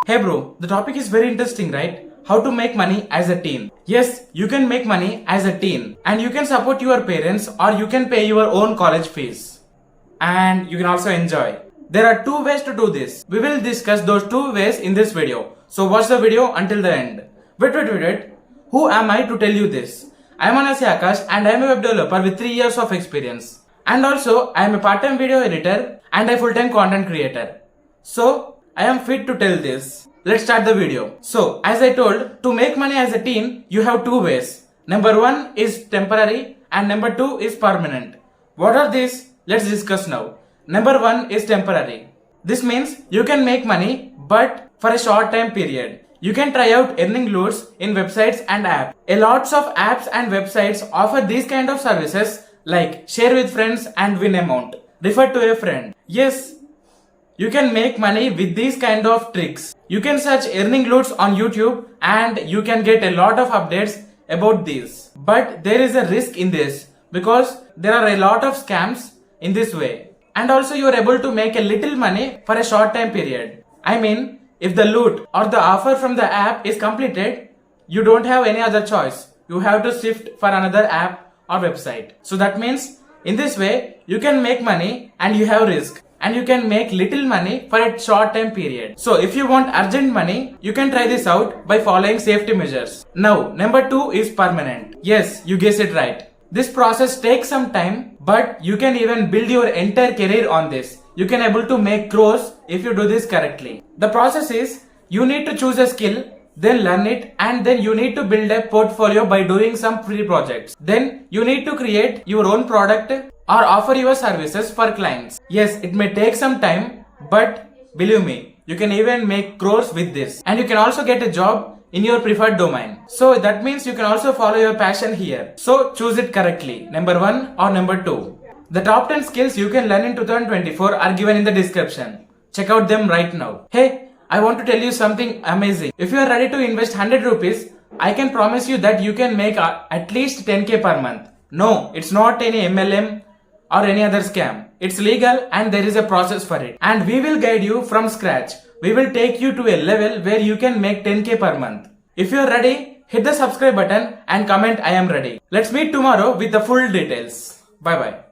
Hey bro, the topic is very interesting, right? How to make money as a teen. Yes, you can make money as a teen and you can support your parents or you can pay your own college fees. And you can also enjoy. There are two ways to do this. We will discuss those two ways in this video. So watch the video until the end. Wait. Who am I to tell you this? I am Anasi Akash and I am a web developer with 3 years of experience. And also I am a part-time video editor and a full-time content creator. So I am fit to tell this. Let's start the video. So as I told, to make money as a teen, you have two ways. Number one is temporary and number two is permanent. What are these? Let's discuss now. Number one is temporary. This means you can make money but for a short time period. You can try out earning loads in websites and apps. A lots of apps and websites offer these kind of services like share with friends and win amount. Refer to a friend. Yes, you can make money with these kind of tricks. You can search earning loads on YouTube and you can get a lot of updates about these. But there is a risk in this because there are a lot of scams in this way. And also you are able to make a little money for a short time period. I mean, if the loot or the offer from the app is completed, you don't have any other choice. You have to shift for another app or website. So that means in this way, you can make money and you have risk. And you can make little money for a short time period. So if you want urgent money, you can try this out by following safety measures. Now, number two is permanent. Yes, you guessed it right. This process takes some time, but you can even build your entire career on this. You can able to make crores if you do this correctly. The process is, you need to choose a skill, then learn it, and then you need to build a portfolio by doing some free projects. Then you need to create your own product or offer your services for clients. Yes, it may take some time, but believe me, you can even make crores with this. And you can also get a job in your preferred domain. So that means you can also follow your passion here. So choose it correctly, number one or number two. The top 10 skills you can learn in 2024 are given in the description. Check out them right now. Hey, I want to tell you something amazing. If you are ready to invest 100 rupees, I can promise you that you can make at least 10k per month. No, it's not any MLM or any other scam. It's legal and there is a process for it. And we will guide you from scratch. We will take you to a level where you can make 10k per month. If you are ready, hit the subscribe button and comment I am ready. Let's meet tomorrow with the full details. Bye bye.